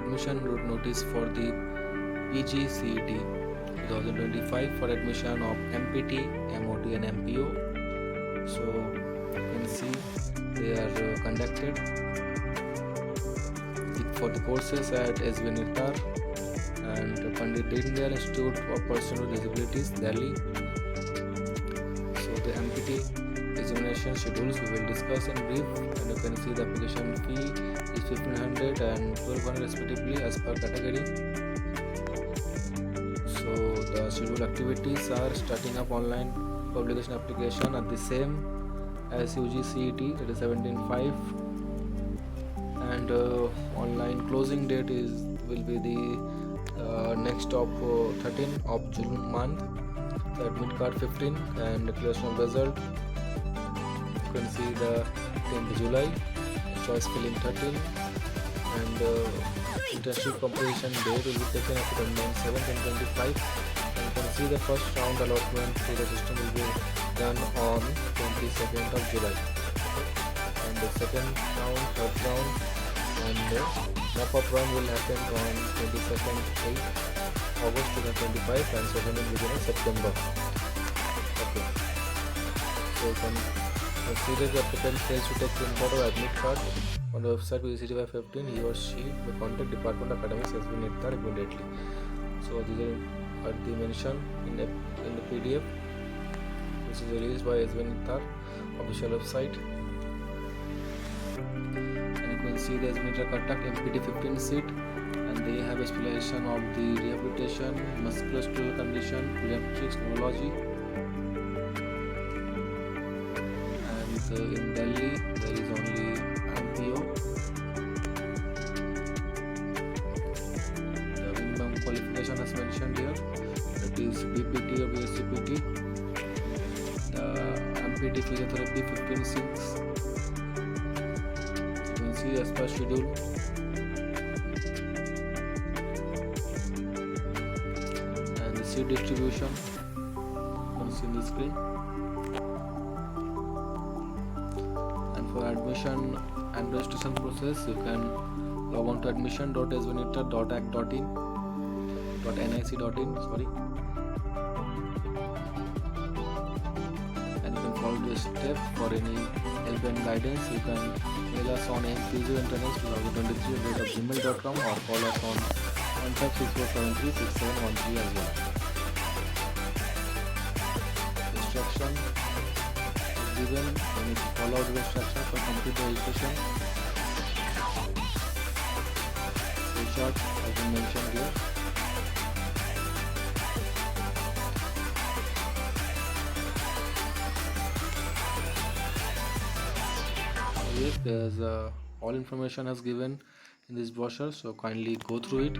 admission route notice for the PGCET 2025 for admission of Mpt, Mot and MPO. So you can see they are conducted for the courses at SV Nirtar and Pandit Dindayal Institute for Persons with Disabilities, Delhi. So the Mpt examination schedules we will discuss in brief, and you can see the application fee is 1500 and 1200 respectively as per category. So the scheduled activities are starting up online publication application at the same as UGCET, that is 17/5, and online closing date will be the next of 13 of June month. The admit card 15 and declaration of result. You can see the 10th July, choice filling 13, and internship completion date will be taken up to 7/7/2025. And you can see the first round allotment to the system will be done on 22nd of July, and the second round, third round, and the wrap-up round will happen on 22nd August 2025 and second in beginning of September. Okay, so you can consider the applicant fails to take print of admit card on the website with CT515. He or she may contact Department of Academics SV Nirtar immediately. So these are the mention in the PDF, which is released by SV Nirtar official website. And you can see the SV Nirtar contact Mpt 15 seat, and they have a specialization of the rehabilitation, musculoskeletal condition, pediatrics, neurology. And in Delhi there is only MPO. The minimum qualification as mentioned here, that is BPT or BSCPT. The Mpt Physiotherapy 15/6. You can see as per schedule. And the seat distribution you can see in the screen. And for admission and registration process, you can log on to admission.svnirtar.nic.in, sorry, and you can follow the steps. For any help and guidance, you can mail us on mp0internet2023@gmail.com or call us on 1564736713 as well. Instruction is given. You need to follow the instruction for complete the registration. In short, as I mentioned here. Yes, there's all information is given in this brochure, so kindly go through it.